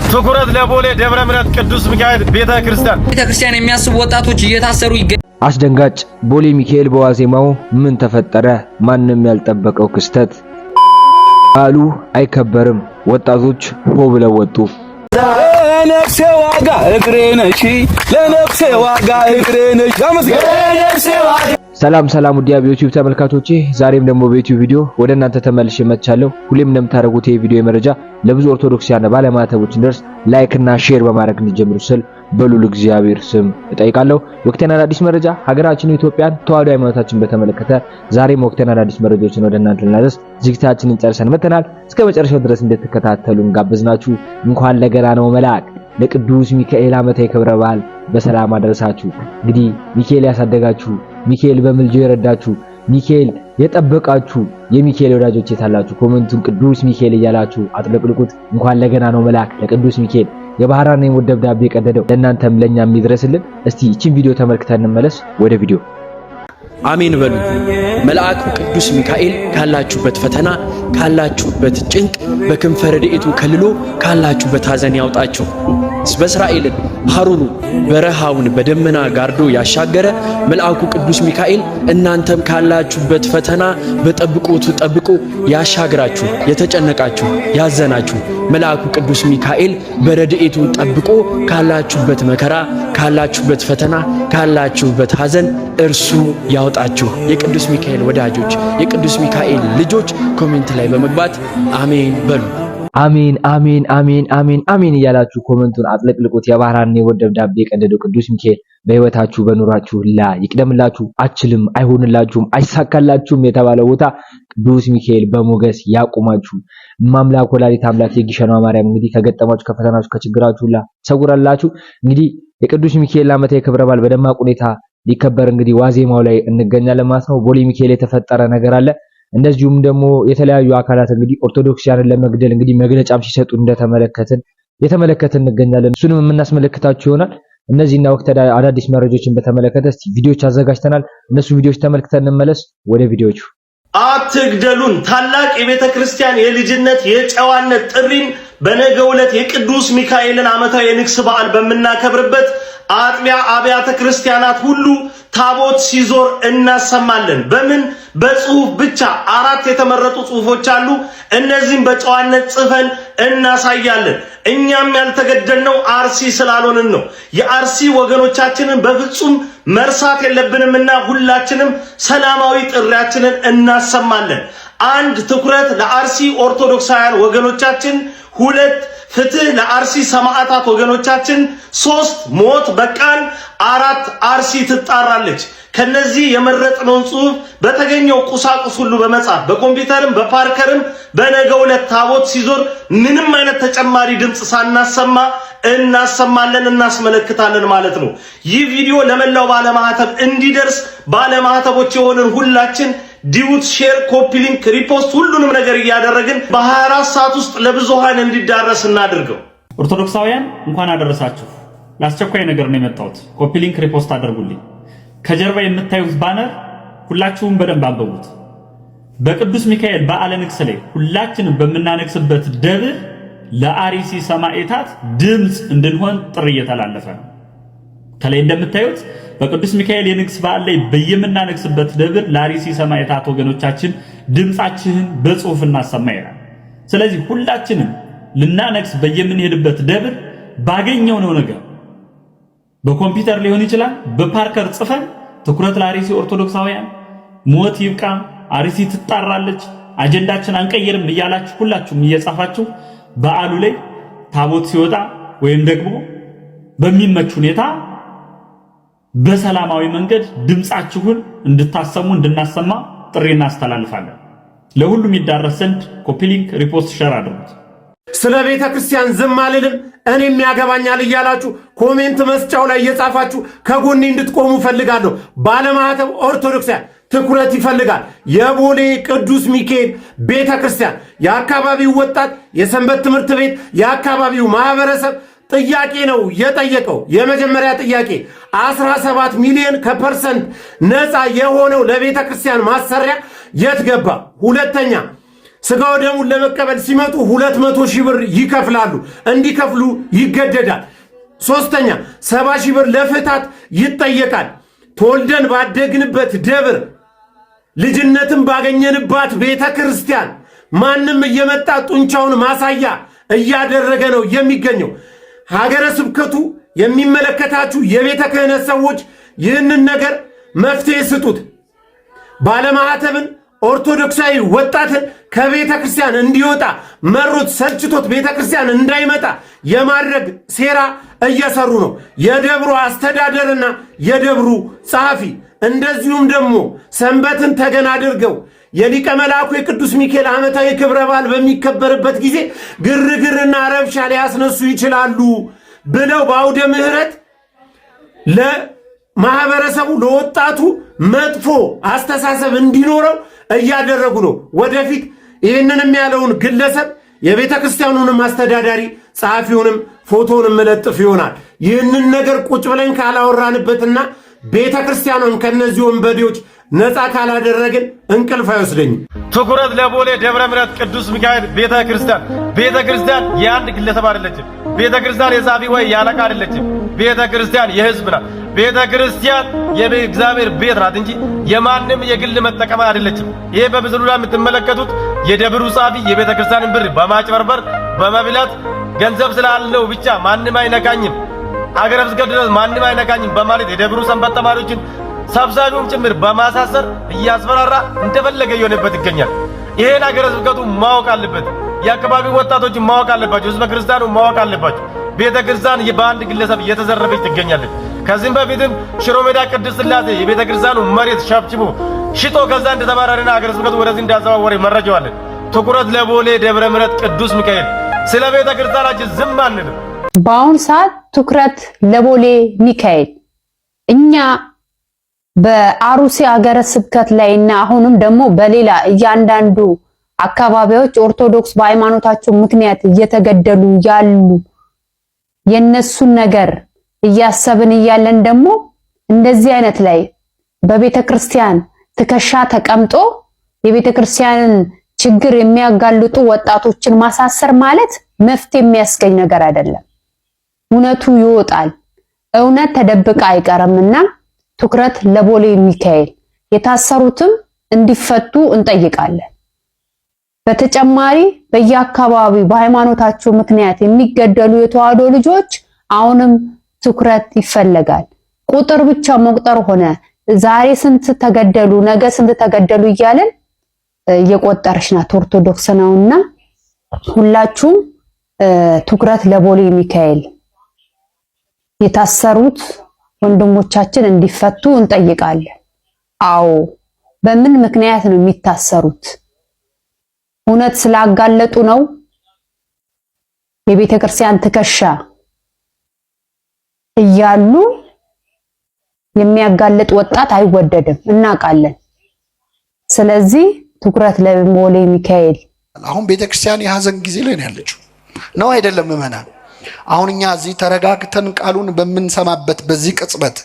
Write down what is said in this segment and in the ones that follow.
ትኩረት ለቦሌ ደብረ ምሕረት ቅዱስ ሚካኤል ቤተክርስቲያን የሚያስቡ ወጣቶች እየታሰሩ ይገኛሉ። አስደንጋጭ ቦሌ ሚካኤል በዋዜማው ምን ተፈጠረ? ማንም ያልጠበቀው ክስተት። በዓሉ አይከበርም። ወጣቶች ሆ ብለው ወጡ። ለነፍሴ ዋጋ እግሬ ነሽ፣ ለነፍሴ ዋጋ እግሬ ነሽ። ሰላም ውድ የዩቲዩብ ተመልካቾቼ፣ ዛሬም ደግሞ በዩቲዩብ ቪዲዮ ወደ እናንተ ተመልሼ መጥቻለሁ። ሁሌም እንደምታደርጉት ይሄ ቪዲዮ መረጃ ለብዙ ኦርቶዶክሳውያን ባለማተቦች እንደርስ ላይክ እና ሼር በማድረግ እንጀምሩ ስል በሉል እግዚአብሔር ስም እጠይቃለሁ። ወቅታዊና አዳዲስ መረጃ ሀገራችን ኢትዮጵያን ተዋሕዶ ሃይማኖታችን በተመለከተ ዛሬም ወቅታዊና አዳዲስ መረጃዎችን ወደ እናንተ ልናደርስ ዝግጅታችንን ጨርሰን መጥተናል። እስከ መጨረሻው ድረስ እንድትከታተሉን ጋብዝናችሁ እንኳን ለገናናው መልአክ ለቅዱስ ሚካኤል ዓመታዊ ክብረ በዓል በሰላም አደረሳችሁ። እንግዲህ ሚካኤል ያሳደጋችሁ፣ ሚካኤል በምልጃው የረዳችሁ፣ ሚካኤል የጠበቃችሁ የሚካኤል ወዳጆች የታላችሁ ኮሜንቱን ቅዱስ ሚካኤል እያላችሁ አጥለቅልቁት። እንኳን ለገናናው መልአክ ለቅዱስ ሚካኤል የባህራን የሞት ደብዳቤ ቀደደው ለእናንተም ለኛም ይድረስልን። እስቲ እቺን ቪዲዮ ተመልክተን እንመለስ። ወደ ቪዲዮ አሜን በሉ። መልአኩ ቅዱስ ሚካኤል ካላችሁበት ፈተና ካላችሁበት ጭንቅ በክንፈ ረድኤቱ ከልሎ ካላችሁበት ሐዘን ያውጣችሁ። በእስራኤልን ሐሩሩ በረሃውን በደመና ጋርዶ ያሻገረ መልአኩ ቅዱስ ሚካኤል እናንተም ካላችሁበት ፈተና በጠብቆቱ ጠብቆ ያሻግራችሁ። የተጨነቃችሁ ያዘናችሁ መልአኩ ቅዱስ ሚካኤል በረድኤቱ ጠብቆ ካላችሁበት መከራ ካላችሁበት ፈተና ካላችሁበት ሐዘን እርሱ ያውጣችሁ። የቅዱስ ሚካኤል ወዳጆች የቅዱስ ሚካኤል ልጆች ኮሜንት ላይ በመግባት አሜን በሉ። አሜን አሜን አሜን አሜን አሜን እያላችሁ ኮሜንቱን አጥለቅልቁት። የባህራን የሞት ደብዳቤ ቀደደው ቅዱስ ሚካኤል በህይወታችሁ በኑራችሁ ሁላ ይቅደምላችሁ። አችልም አይሆንላችሁም አይሳካላችሁም የተባለው ቦታ ቅዱስ ሚካኤል በሞገስ ያቁማችሁ። ማምላክ ወላዲተ አምላክ የግሸኗ ማርያም እንግዲህ ከገጠማችሁ ከፈተናችሁ ከችግራችሁ ሁላ ሰውራላችሁ። እንግዲህ የቅዱስ ሚካኤል ዓመታዊ ክብረ በዓል በደማቅ ሁኔታ ሊከበር እንግዲህ ዋዜማው ላይ እንገኛለን ማለት ነው። ቦሌ ሚካኤል የተፈጠረ ነገር አለ። እንደዚሁም ደግሞ የተለያዩ አካላት እንግዲህ ኦርቶዶክሳውያንን ለመግደል እንግዲህ መግለጫም ሲሰጡ የተመለከትን እንገኛለን። እሱንም የምናስመለክታችሁ ይሆናል። እነዚህና ወቅታዊ አዳዲስ መረጃዎችን በተመለከተ እስቲ ቪዲዮዎች አዘጋጅተናል። እነሱ ቪዲዮዎች ተመልክተን እንመለስ። ወደ ቪዲዮቹ። አትግደሉን ታላቅ የቤተ ክርስቲያን የልጅነት የጨዋነት ጥሪን በነገው ዕለት የቅዱስ ሚካኤልን ዓመታዊ የንግስ በዓል በመናከብርበት አጥቢያ አብያተ ክርስቲያናት ሁሉ ታቦት ሲዞር እናሰማለን። በምን በጽሁፍ ብቻ 4 የተመረጡ ጽሁፎች አሉ። እነዚህም በጨዋነት ጽፈን እናሳያለን። እኛም ያልተገደልነው አርሲ ስላልሆንን ነው። የአርሲ ወገኖቻችንን በፍጹም መርሳት የለብንምና ሁላችንም ሰላማዊ ጥሪያችንን እናሰማለን። 1 ትኩረት ለአርሲ ኦርቶዶክሳውያን ወገኖቻችን፣ 2 ፍትህ ለአርሲ ሰማዕታት ወገኖቻችን፣ 3 ሞት በቃን፣ 4 አርሲ ትጣራለች። ከነዚህ የመረጥነውን ጽሁፍ በተገኘው ቁሳቁስ ሁሉ በመጻፍ በኮምፒውተርም በፓርከርም በነገው ዕለት ታቦት ሲዞር ምንም አይነት ተጨማሪ ድምጽ ሳናሰማ እናሰማለን እናስመለክታለን ማለት ነው። ይህ ቪዲዮ ለመላው ባለማህተብ እንዲደርስ ባለማህተቦች የሆንን ሁላችን ዲዩት ሼር ኮፒ ሊንክ ሪፖስት ሁሉንም ነገር እያደረግን በ24 ሰዓት ውስጥ ለብዙሃን እንዲዳረስ እናድርገው። ኦርቶዶክሳውያን እንኳን አደረሳችሁ። ለአስቸኳይ ነገር ነው የመጣሁት። ኮፒ ሊንክ ሪፖስት አድርጉልኝ። ከጀርባ የምታዩት ባነር ሁላችሁም በደንብ አንብቡት። በቅዱስ ሚካኤል በዓለ ንግስ ላይ ሁላችንም በመናነግስበት ደብር ለአርሲ ሰማዕታት ድምጽ እንድንሆን ጥሪ እየተላለፈ ነው። ከላይ እንደምታዩት በቅዱስ ሚካኤል የንግስ በዓል ላይ በየምናነግስበት ደብር ለአርሲ ሰማዕታት ወገኖቻችን ድምጻችንን በጽሁፍ እናሰማ ይላል። ስለዚህ ሁላችንም ልናነግስ በየምንሄድበት ደብር ባገኘው ነው ነገር በኮምፒውተር ሊሆን ይችላል በፓርከር ጽፈን ትኩረት ለአርሲ ኦርቶዶክሳውያን፣ ሞት ይብቃ፣ አርሲ ትጣራለች፣ አጀንዳችን አንቀይርም እያላችሁ ሁላችሁም እየጻፋችሁ በዓሉ ላይ ታቦት ሲወጣ ወይም ደግሞ በሚመች ሁኔታ በሰላማዊ መንገድ ድምጻችሁን እንድታሰሙ እንድናሰማ ጥሪ እናስተላልፋለን። ለሁሉም ይዳረስ ዘንድ ኮፒ ሊንክ ሪፖስት ሼር አድርጉት። ስለ ቤተ ክርስቲያን ዝም አልልም እኔም ያገባኛል እያላችሁ ኮሜንት መስጫው ላይ እየጻፋችሁ ከጎኔ እንድትቆሙ ፈልጋለሁ። ባለማህተብ ኦርቶዶክሳውያን ትኩረት ይፈልጋል። የቦሌ ቅዱስ ሚካኤል ቤተ ክርስቲያን የአካባቢው ወጣት፣ የሰንበት ትምህርት ቤት፣ የአካባቢው ማህበረሰብ ጥያቄ ነው የጠየቀው። የመጀመሪያ ጥያቄ 17 ሚሊዮን ከፐርሰንት ነፃ የሆነው ለቤተ ክርስቲያን ማሰሪያ የት ገባ? ሁለተኛ ስጋው ደሙን ለመቀበል ሲመጡ 200 ሺህ ብር ይከፍላሉ፣ እንዲከፍሉ ይገደዳል። ሶስተኛ 70 ሺህ ብር ለፍታት ይጠየቃል። ተወልደን ባደግንበት ደብር ልጅነትን ባገኘንባት ቤተ ክርስቲያን ማንም እየመጣ ጡንቻውን ማሳያ እያደረገ ነው የሚገኘው። ሀገረ ስብከቱ የሚመለከታችሁ የቤተ ክህነት ሰዎች ይህንን ነገር መፍትሄ ስጡት። ባለማዕተብን ኦርቶዶክሳዊ ወጣትን ከቤተ ክርስቲያን እንዲወጣ መሩት ሰልችቶት ቤተ ክርስቲያን እንዳይመጣ የማድረግ ሴራ እየሰሩ ነው የደብሩ አስተዳደርና የደብሩ ጸሐፊ። እንደዚሁም ደግሞ ሰንበትን ተገን አድርገው የሊቀ መልአኩ የቅዱስ ሚካኤል ዓመታዊ ክብረ በዓል በሚከበርበት ጊዜ ግርግርና ረብሻ ሊያስነሱ ይችላሉ ብለው በአውደ ምሕረት ለማህበረሰቡ ለወጣቱ መጥፎ አስተሳሰብ እንዲኖረው እያደረጉ ነው። ወደፊት ይህንንም ያለውን ግለሰብ የቤተ ክርስቲያኑንም አስተዳዳሪ ጸሐፊውንም ፎቶንም መለጥፍ ይሆናል። ይህንን ነገር ቁጭ ብለን ካላወራንበትና ቤተ ክርስቲያኑን ከነዚህ ወንበዴዎች ነፃ ካላደረግን እንቅልፍ አይወስደኝም። ትኩረት ለቦሌ ደብረ ምሕረት ቅዱስ ሚካኤል ቤተ ክርስቲያን። ቤተ ክርስቲያን የአንድ ግለሰብ አይደለችም። ቤተ ክርስቲያን የጻፊ ወይ ያለቃ አይደለችም። ቤተ ክርስቲያን የሕዝብ ናት። ቤተ ክርስቲያን የእግዚአብሔር ቤት ናት እንጂ የማንም የግል መጠቀሚያ አይደለችም። ይሄ በምስሉ ላይ የምትመለከቱት የደብሩ ጻፊ የቤተ ክርስቲያንን ብር በማጭበርበር በመብላት ገንዘብ ስላለው ብቻ ማንም አይነካኝም፣ አገረ ስብከት ድረስ ማንም አይነካኝም በማለት የደብሩ ሰንበት ተማሪዎችን ሰብሳቢውን ጭምር በማሳሰር እያስፈራራ እንደፈለገ የሆነበት ይገኛል። ይሄን አገረ ስብከቱ ማወቅ አለበት። የአካባቢው ወጣቶች ማወቅ አለባቸው። ህዝበ ክርስቲያኑ ማወቅ አለባቸው። ቤተ ክርስቲያን በአንድ ግለሰብ እየተዘረፈች ትገኛለች። ከዚህም በፊትም ሽሮ ሜዳ ቅድስት ሥላሴ የቤተ ክርስቲያኑ መሬት ሸብችቦ ሽጦ ከዛ እንደተባረረና አገረ ስብከቱ ወደዚህ እንዳዘዋወረ መረጃው አለን። ትኩረት ለቦሌ ደብረ ምሕረት ቅዱስ ሚካኤል። ስለ ቤተ ክርስቲያናችን ዝም አንልም። በአሁን ሰዓት ትኩረት ለቦሌ ሚካኤል እኛ በአሩሲ ሀገረ ስብከት ላይና አሁንም ደግሞ በሌላ እያንዳንዱ አካባቢዎች ኦርቶዶክስ በሃይማኖታቸው ምክንያት እየተገደሉ ያሉ የነሱን ነገር እያሰብን እያለን ደግሞ እንደዚህ አይነት ላይ በቤተ ክርስቲያን ትከሻ ተቀምጦ የቤተ ክርስቲያንን ችግር የሚያጋልጡ ወጣቶችን ማሳሰር ማለት መፍትሄ የሚያስገኝ ነገር አይደለም። እውነቱ ይወጣል። እውነት ተደብቃ አይቀርምና ትኩረት ለቦሌ ሚካኤል። የታሰሩትም እንዲፈቱ እንጠይቃለን። በተጨማሪ በየአካባቢው በሃይማኖታቸው ምክንያት የሚገደሉ የተዋህዶ ልጆች አሁንም ትኩረት ይፈልጋል። ቁጥር ብቻ መቁጠር ሆነ ዛሬ ስንት ተገደሉ ነገ ስንት ተገደሉ እያለን እየቆጠረች ናት ኦርቶዶክስ ነውና ሁላችሁም ትኩረት ለቦሌ ሚካኤል። የታሰሩት ወንድሞቻችን እንዲፈቱ እንጠይቃለን። አዎ በምን ምክንያት ነው የሚታሰሩት? እውነት ስላጋለጡ ነው? የቤተ ክርስቲያን ትከሻ እያሉ የሚያጋልጥ ወጣት አይወደድም፣ እናውቃለን። ስለዚህ ትኩረት ለቦሌ ሚካኤል። አሁን ቤተ ክርስቲያን የሐዘን ጊዜ ላይ ነው ያለችው ነው አይደለም? ምዕመናን አሁን እኛ እዚህ ተረጋግተን ቃሉን በምንሰማበት በዚህ ቅጽበት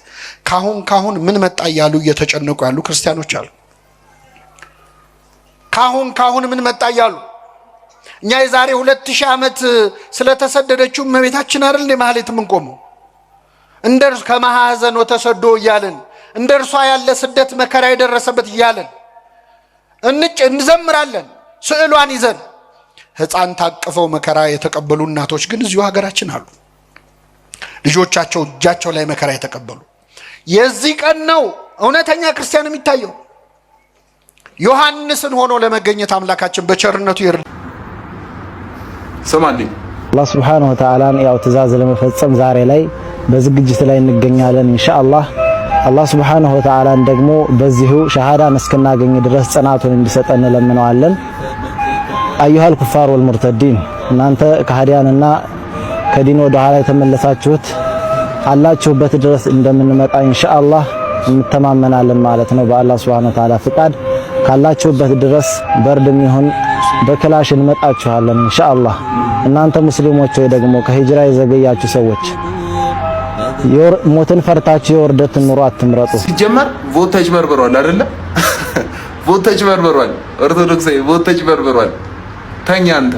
ካሁን ምን መጣ እያሉ እየተጨነቁ ያሉ ክርስቲያኖች አሉ። ካሁን ምን መጣ እያሉ እኛ የዛሬ 2000 ዓመት ስለተሰደደችው እመቤታችን አይደል እንደ ማህሌት የምንቆመው? እንደርሱ ከማሐዘን ወተሰዶ እያለን እንደርሷ ያለ ስደት መከራ የደረሰበት እያለን እንዘምራለን ስዕሏን ይዘን። ሕፃን ታቅፈው መከራ የተቀበሉ እናቶች ግን እዚሁ ሀገራችን አሉ። ልጆቻቸው እጃቸው ላይ መከራ የተቀበሉ። የዚህ ቀን ነው እውነተኛ ክርስቲያን የሚታየው። ዮሐንስን ሆኖ ለመገኘት አምላካችን በቸርነቱ ይርዳ። ሰማልኝ አላህ Subhanahu Wa Ta'ala ያው ትእዛዝ ለመፈጸም ዛሬ ላይ በዝግጅት ላይ እንገኛለን ኢንሻአላህ። አላህ Subhanahu Wa Ta'ala ደግሞ በዚሁ ሸሃዳን እስክናገኝ ድረስ ጽናቱን እንዲሰጠን ለምነዋለን። አዩሃል ኩፋር ወልሙርተዲን እናንተ ከሃዲያንና ከዲን ወደ ኋላ የተመለሳችሁት አላችሁበት ድረስ እንደምንመጣ ኢንሻአላህ እንተማመናለን ማለት ነው። በአላህ Subhanahu Wa Ta'ala ፍቃድ ካላችሁበት ድረስ በርድም ይሁን በክላሽ እንመጣችኋለን ኢንሻአላህ። እናንተ ሙስሊሞች ወይ ደግሞ ከሂጅራ የዘገያችሁ ሰዎች ሞትን ፈርታችሁ የወርደት ኑሮ አትምረጡ። ሲጀመር ቮልቴጅ በርበሯል አይደለ? ቮልቴጅ በርበሯል። ኦርቶዶክስ ቮልቴጅ በርበሯል። ተኛ አንተ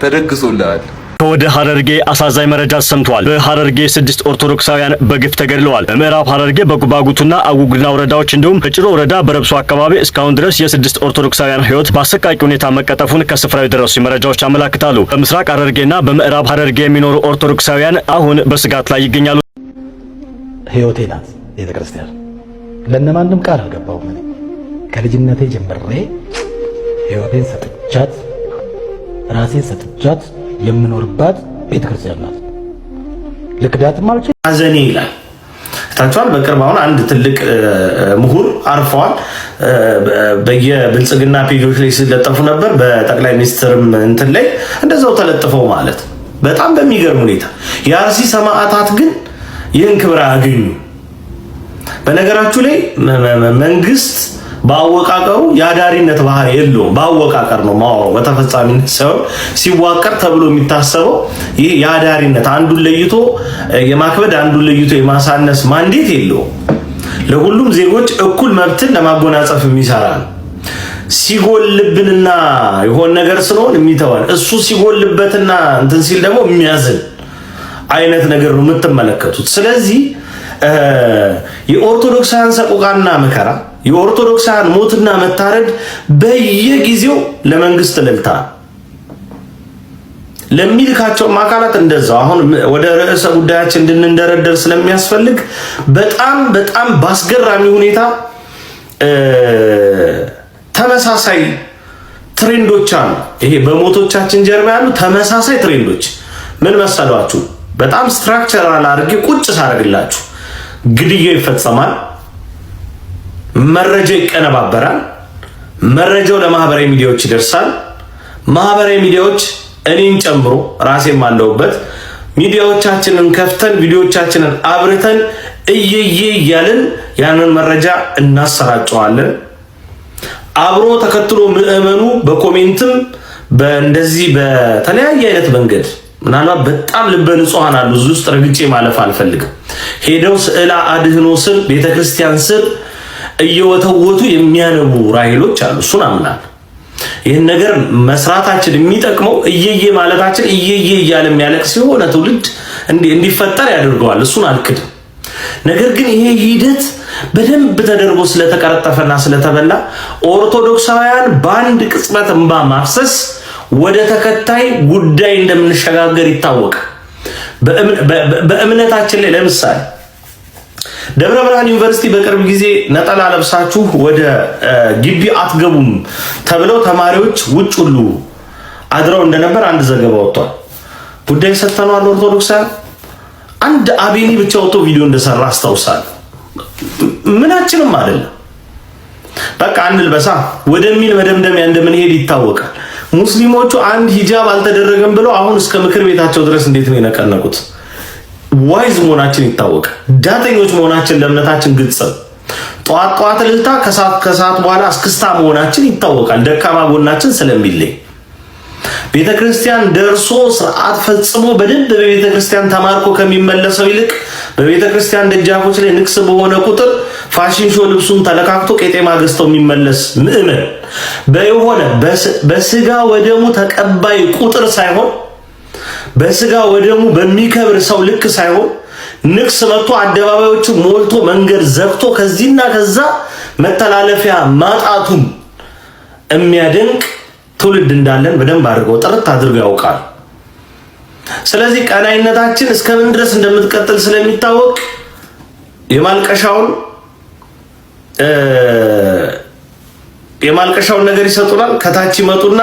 ተደግሶልሃል። ከወደ ሐረርጌ አሳዛኝ መረጃ ሰምቷል። በሐረርጌ 6 ኦርቶዶክሳውያን በግፍ ተገድለዋል። በምዕራብ ሐረርጌ በጉባጉቱና አጉጉና ወረዳዎች እንዲሁም በጭሮ ወረዳ በረብሶ አካባቢ እስካሁን ድረስ የ6 ኦርቶዶክሳውያን ሕይወት በአሰቃቂ ሁኔታ መቀጠፉን ከስፍራው የደረሱ መረጃዎች ያመለክታሉ። በምስራቅ ሐረርጌና በምዕራብ ሐረርጌ የሚኖሩ ኦርቶዶክሳውያን አሁን በስጋት ላይ ይገኛሉ። ሕይወቴ ናት ቤተክርስቲያን። ለነማንም ቃል አልገባሁም። እኔ ከልጅነቴ ጀምሬ ሕይወቴን ሰጥቻት ራሴን ሰጥቻት የምኖርባት ቤተክርስቲያን ናት። ልክዳትም አልችልም። አዘኔ ይላል ታቻል። በቅርብ አሁን አንድ ትልቅ ምሁር አርፈዋል። በየብልጽግና ፔጆች ላይ ሲለጠፉ ነበር። በጠቅላይ ሚኒስትርም እንትን ላይ እንደዛው ተለጥፈው ማለት በጣም በሚገርም ሁኔታ የአርሲ ሰማዕታት ግን ይህን ክብር አያገኙ። በነገራችሁ ላይ መንግስት ባወቃቀሩ ያዳሪነት ባህሪ የለውም። ባወቃቀር ነው ማወራው፣ በተፈጻሚነት ሳይሆን ሲዋቀር ተብሎ የሚታሰበው ይህ ያዳሪነት አንዱን ለይቶ የማክበድ አንዱን ለይቶ የማሳነስ ማንዴት የለውም። ለሁሉም ዜጎች እኩል መብትን ለማጎናጸፍ የሚሰራ ነው። ሲጎልብንና የሆነ ነገር ስለሆነ የሚተዋል እሱ ሲጎልበትና እንትን ሲል ደግሞ የሚያዝን አይነት ነገር ነው የምትመለከቱት። ስለዚህ የኦርቶዶክሳውያን ሰቆቃና መከራ የኦርቶዶክሳውያን ሞትና መታረድ በየጊዜው ለመንግስት ልልታ ለሚልካቸው አካላት እንደዛው። አሁን ወደ ርዕሰ ጉዳያችን እንድንደረደር ስለሚያስፈልግ በጣም ባስገራሚ ሁኔታ ተመሳሳይ ትሬንዶች አሉ። ይሄ በሞቶቻችን ጀርባ ያሉ ተመሳሳይ ትሬንዶች ምን መሰሏችሁ? በጣም ስትራክቸራል አድርጌ ቁጭ ሳደርግላችሁ ግድያው ይፈጸማል፣ መረጃው ይቀነባበራል፣ መረጃው ለማህበራዊ ሚዲያዎች ይደርሳል። ማህበራዊ ሚዲያዎች እኔን ጨምሮ ራሴም አለሁበት ሚዲያዎቻችንን ከፍተን ቪዲዮዎቻችንን አብርተን እየየ እያልን ያንን መረጃ እናሰራጨዋለን። አብሮ ተከትሎ ምዕመኑ በኮሜንትም በእንደዚህ በተለያየ አይነት መንገድ ምናልባት በጣም ልበ ንጹሃን አሉ። እዚህ ውስጥ ረግጬ ማለፍ አልፈልግም። ሄደው ስዕላ አድህኖ ስር ቤተክርስቲያን ስር እየወተወቱ የሚያነቡ ራሔሎች አሉ። እሱን አምናለሁ። ይህን ነገር መስራታችን የሚጠቅመው እየየ ማለታችን እየየ እያለ የሚያለቅስ ሲሆን ትውልድ እንዲፈጠር ያደርገዋል። እሱን አልክድም። ነገር ግን ይሄ ሂደት በደንብ ተደርጎ ስለተቀረጠፈና ስለተበላ ኦርቶዶክሳውያን በአንድ ቅጽበት እንባ ማፍሰስ ወደ ተከታይ ጉዳይ እንደምንሸጋገር ይታወቃል። በእምነታችን ላይ ለምሳሌ ደብረ ብርሃን ዩኒቨርሲቲ በቅርብ ጊዜ ነጠላ ለብሳችሁ ወደ ግቢ አትገቡም ተብለው ተማሪዎች ውጭ ሁሉ አድረው እንደነበር አንድ ዘገባ ወጥቷል። ጉዳይ ሰጥተናል። ኦርቶዶክሳውያን አንድ አቤኒ ብቻ ወጥቶ ቪዲዮ እንደሰራ አስታውሳለሁ። ምናችንም አይደለም በቃ አንልበሳ ወደሚል መደምደሚያ እንደምንሄድ ይታወቃል። ሙስሊሞቹ አንድ ሂጃብ አልተደረገም ብለው አሁን እስከ ምክር ቤታቸው ድረስ እንዴት ነው የነቀነቁት? ዋይዝ መሆናችን ይታወቃል። ዳተኞች መሆናችን ለእምነታችን ግልጽ ነው። ጠዋት እልልታ ከሰዓት በኋላ እስክስታ መሆናችን ይታወቃል። ደካማ ጎናችን ስለሚለይ ቤተክርስቲያን ደርሶ ስርዓት ፈጽሞ በደንብ በቤተክርስቲያን ተማርኮ ከሚመለሰው ይልቅ በቤተክርስቲያን ደጃፎች ላይ ንክስ በሆነ ቁጥር ፋሽን ሾው ልብሱን ተለካክቶ ቄጤማ ገዝተው የሚመለስ ምዕመን በየሆነ በስጋ ወደሙ ተቀባይ ቁጥር ሳይሆን በስጋ ወደሙ በሚከብር ሰው ልክ ሳይሆን ንክስ መጥቶ አደባባዮቹ ሞልቶ መንገድ ዘግቶ ከዚህና ከዛ መተላለፊያ ማጣቱን የሚያደንቅ ትውልድ እንዳለን በደንብ አድርገው ጥርት አድርገው ያውቃል። ስለዚህ ቀናይነታችን እስከምን ድረስ እንደምትቀጥል ስለሚታወቅ የማልቀሻውን ነገር ይሰጡናል። ከታች ይመጡና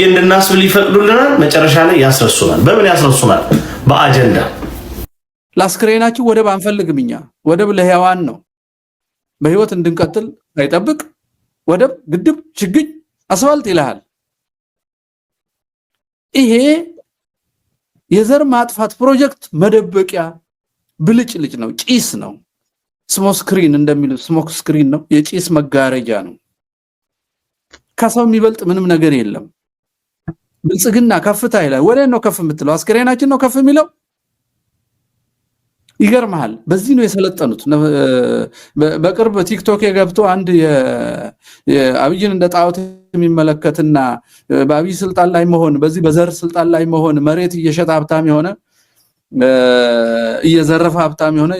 እንድናስብል ይፈቅዱልናል። መጨረሻ ላይ ያስረሱናል። በምን ያስረሱናል? በአጀንዳ። ለአስክሬናችሁ ወደብ አንፈልግም። እኛ ወደብ ለሕያዋን ነው። በህይወት እንድንቀጥል አይጠብቅ። ወደብ፣ ግድብ፣ ችግኝ፣ አስፋልት ይልሃል። ይሄ የዘር ማጥፋት ፕሮጀክት መደበቂያ ብልጭልጭ ነው፣ ጭስ ነው። ስሞክ ስክሪን እንደሚሉት ስሞክ ስክሪን ነው፣ የጭስ መጋረጃ ነው። ከሰው የሚበልጥ ምንም ነገር የለም። ብልጽግና ከፍታ ይላል። ወደ ነው ከፍ የምትለው? አስክሬናችን ነው ከፍ የሚለው? ይገርማል። በዚህ ነው የሰለጠኑት። በቅርብ ቲክቶክ የገብቶ አንድ የአብይን እንደ ጣዖት የሚመለከትና በአብይ ስልጣን ላይ መሆን በዚህ በዘር ስልጣን ላይ መሆን መሬት እየሸጠ ሀብታም የሆነ እየዘረፈ ሀብታም የሆነ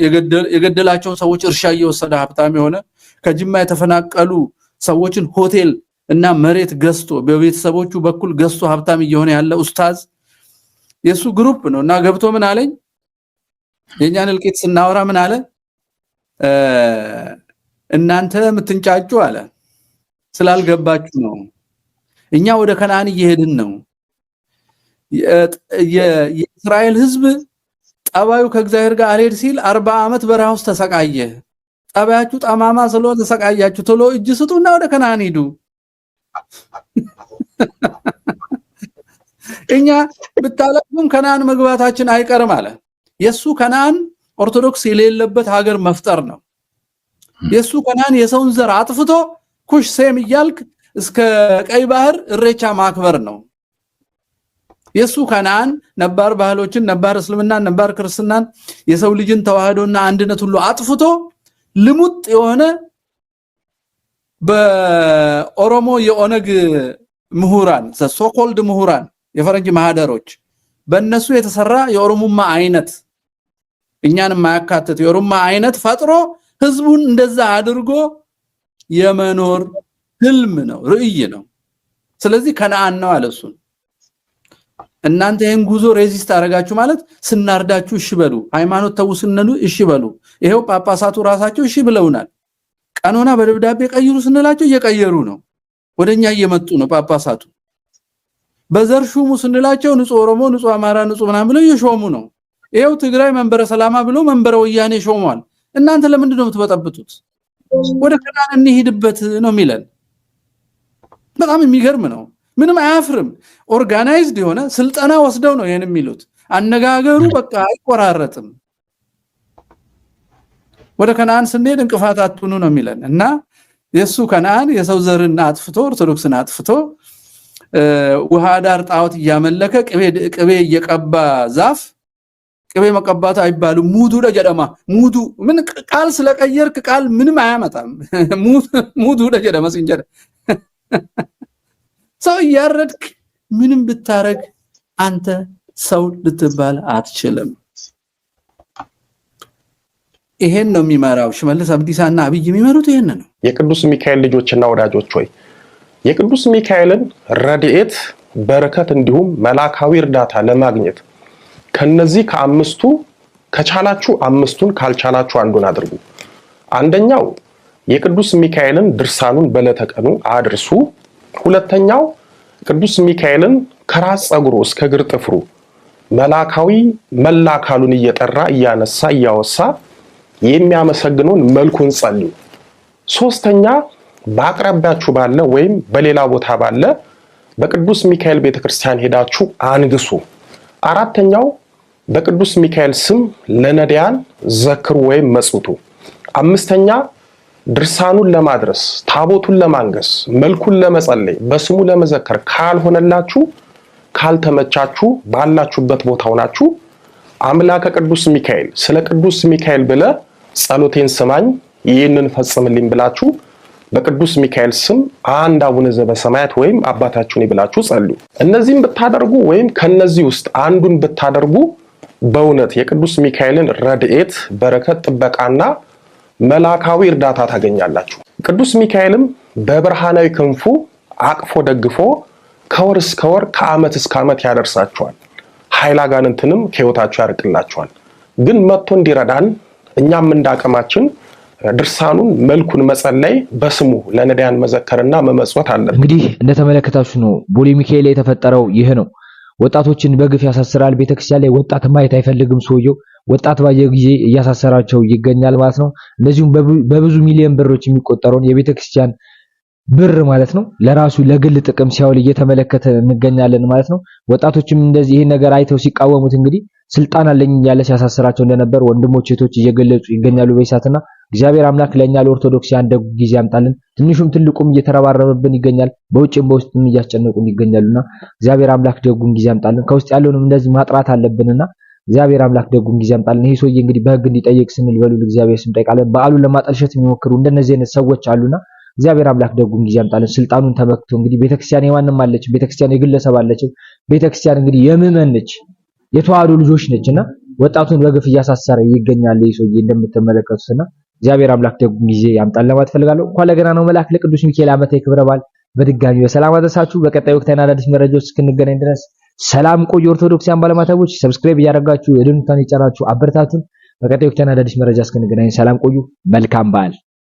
የገደላቸውን ሰዎች እርሻ እየወሰደ ሀብታም የሆነ ከጅማ የተፈናቀሉ ሰዎችን ሆቴል እና መሬት ገዝቶ በቤተሰቦቹ በኩል ገዝቶ ሀብታም እየሆነ ያለ ኡስታዝ የሱ ግሩፕ ነው እና ገብቶ ምን አለኝ የኛን እልቂት ስናወራ ምን አለ እናንተ ምትንጫጩ አለ ስላልገባችሁ ነው እኛ ወደ ከነዓን እየሄድን ነው የእስራኤል ህዝብ ጠባዩ ከእግዚአብሔር ጋር አልሄድ ሲል 40 ዓመት በረሃ ውስጥ ተሰቃየ ጠባያችሁ ጠማማ ስለሆነ ተሰቃያችሁ ቶሎ እጅ ስጡና ወደ ከነዓን ሂዱ እኛ ብታለቁም ከነዓን መግባታችን አይቀርም አለ የሱ ከነዓን ኦርቶዶክስ የሌለበት ሀገር መፍጠር ነው የሱ ከነዓን የሰውን ዘር አጥፍቶ ኩሽ ሴም ይያልክ እስከ ቀይ ባህር እሬቻ ማክበር ነው የሱ ከነዓን ነባር ባህሎችን ነባር እስልምናን ነባር ክርስትናን የሰው ልጅን ተዋህዶና አንድነት ሁሉ አጥፍቶ ልሙጥ የሆነ በኦሮሞ የኦነግ ምሁራን ሶኮልድ ምሁራን የፈረንጅ ማህደሮች በእነሱ የተሰራ የኦሮሞማ አይነት እኛን ማያካተት የኦሮሞማ አይነት ፈጥሮ ህዝቡን እንደዛ አድርጎ የመኖር ህልም ነው ርዕይ ነው ስለዚህ ከነዓን ነው አለሱ እናንተ ይሄን ጉዞ ሬዚስት አረጋችሁ ማለት ስናርዳችሁ እሺ በሉ ሃይማኖት ተውስነኑ እሺ በሉ ይሄው ጳጳሳቱ ራሳቸው እሺ ብለውናል ቀኖና በደብዳቤ ቀይሩ ስንላቸው እየቀየሩ ነው ወደኛ እየመጡ ነው ጳጳሳቱ በዘር ሹሙ ስንላቸው ንጹህ ኦሮሞ ንጹህ አማራ ንጹህ ምናምን ብለው እየሾሙ ነው ይሄው ትግራይ መንበረ ሰላማ ብለው መንበረ ወያኔ ሾሟል እናንተ ለምንድን ነው የምትበጠብጡት ወደ ከነዓን እንሂድበት ነው የሚለን በጣም የሚገርም ነው ምንም አያፍርም ኦርጋናይዝድ የሆነ ስልጠና ወስደው ነው ይሄን የሚሉት አነጋገሩ በቃ አይቆራረጥም ወደ ከነዓን ስንሄድ እንቅፋት አትሁኑ ነው የሚለን እና የሱ ከነዓን የሰው ዘርን አጥፍቶ ኦርቶዶክስን አጥፍቶ ውሃ ዳር ጣዖት እያመለከ ቅቤ እየቀባ ዛፍ ቅቤ መቀባት አይባሉ ሙዱ ለጀደማ ሙዱ ምን ቃል ስለቀየርክ ቃል ምንም አያመጣም ሙዱ ለጀደማ ሲንጀር ሰው ያረድክ ምንም ብታረግ አንተ ሰው ልትባል አትችልም ይሄን ነው የሚመራው ሽመልስ አብዲሳና አብይ የሚመሩት ይሄን ነው የቅዱስ ሚካኤል ልጆችና ወዳጆች ሆይ የቅዱስ ሚካኤልን ረድኤት በረከት እንዲሁም መላካዊ እርዳታ ለማግኘት ከነዚህ ከአምስቱ ከቻላችሁ አምስቱን ካልቻላችሁ አንዱን አድርጉ አንደኛው የቅዱስ ሚካኤልን ድርሳኑን በለተቀኑ አድርሱ ሁለተኛው ቅዱስ ሚካኤልን ከራስ ጸጉሩ እስከ እግር ጥፍሩ መላካዊ መላካሉን እየጠራ እያነሳ እያወሳ የሚያመሰግነውን መልኩን ጸልዩ ሶስተኛ በአቅራቢያችሁ ባለ ወይም በሌላ ቦታ ባለ በቅዱስ ሚካኤል ቤተክርስቲያን ሄዳችሁ አንግሱ አራተኛው በቅዱስ ሚካኤል ስም ለነዳያን ዘክሩ ወይም መጽውቱ አምስተኛ ድርሳኑን ለማድረስ ታቦቱን ለማንገስ መልኩን ለመጸለይ በስሙ ለመዘከር ካልሆነላችሁ ካልተመቻችሁ ባላችሁበት ቦታ ሆናችሁ አምላከ ቅዱስ ሚካኤል ስለ ቅዱስ ሚካኤል ብለ ጸሎቴን ስማኝ ይህንን ፈጽምልኝ ብላችሁ በቅዱስ ሚካኤል ስም አንድ አቡነ ዘበሰማያት ወይም አባታችሁን ይብላችሁ ጸልዩ እነዚህም ብታደርጉ ወይም ከነዚህ ውስጥ አንዱን ብታደርጉ በእውነት የቅዱስ ሚካኤልን ረድኤት በረከት ጥበቃና መላካዊ እርዳታ ታገኛላችሁ ቅዱስ ሚካኤልም በብርሃናዊ ክንፉ አቅፎ ደግፎ ከወር እስከ ወር ከዓመት እስከ ዓመት ያደርሳችኋል ኃይል አጋንንትንም ከህይወታችሁ ያርቅላችኋል ግን መጥቶ እንዲረዳን እኛም እንዳቀማችን ድርሳኑን መልኩን መጸለይ በስሙ ለነዳያን መዘከርና መመጽወት አለ እንግዲህ እንደተመለከታችሁ ነው ቦሌ ሚካኤል የተፈጠረው ይሄ ነው ወጣቶችን በግፍ ያሳስራል ቤተክርስቲያን ላይ ወጣት ማየት አይፈልግም ሰውየው ወጣት ባየ ጊዜ እያሳሰራቸው ይገኛል ማለት ነው እንደዚሁም በብዙ ሚሊዮን ብሮች የሚቆጠረውን የቤተክርስቲያን ብር ማለት ነው ለራሱ ለግል ጥቅም ሲያውል እየተመለከተ እንገኛለን ማለት ነው ወጣቶችም እንደዚህ ይሄን ነገር አይተው ሲቃወሙት እንግዲህ ስልጣን አለኝ ያለ ሲያሳስራቸው እንደነበር ወንድሞች እህቶች እየገለጹ ይገኛሉ በይሳትና እግዚአብሔር አምላክ ለኛ ለኦርቶዶክሲያን ደግ ጊዜ ያምጣልን ትንሹም ትልቁም እየተረባረበብን ይገኛል በውጭም በውስጥም እያስጨነቁን ይገኛሉና እግዚአብሔር አምላክ ደጉን ጊዜ ያምጣልን ከውስጥ ያለውንም እንደዚህ ማጥራት አለብንና እግዚአብሔር አምላክ ደጉን ጊዜ ያምጣልን። ይሄ ሰውዬ እንግዲህ በህግ እንዲጠየቅ ስንል በሉል እግዚአብሔር ስም ጠይቃለን። በዓሉን ለማጠልሸት የሚሞክሩ እንደነዚህ አይነት ሰዎች አሉና እግዚአብሔር አምላክ ደጉን ጊዜ ያምጣልን። ስልጣኑን ተመክቶ እንግዲህ ቤተክርስቲያን የማንም አለች፣ ቤተክርስቲያን የግለሰብ አለች። ቤተክርስቲያን እንግዲህ የምዕመን ነች፣ የተዋህዶ ልጆች ነችና ወጣቱን በግፍ እያሳሰረ ይገኛል ይህ ሰውዬ እንደምትመለከቱትና እግዚአብሔር አምላክ ደጉን ጊዜ ያምጣልን ለማለት ፈልጋለሁ። እንኳን ለገና ነው መልአክ ለቅዱስ ሚካኤል ዓመታዊ ክብረ በዓል በድጋሚ በሰላም አደረሳችሁ። በቀጣይ ወቅታዊና አዳዲስ መረጃዎች እስክንገናኝ ድረስ ሰላም ቆዩ። ኦርቶዶክሳውያን ባለማተቦች ሰብስክራይብ እያደረጋችሁ የደኑታን ይጫራችሁ አበረታቱን። በቀጣይ ወቅታዊና አዳዲስ መረጃ እስክንገናኝ ሰላም ቆዩ። መልካም በዓል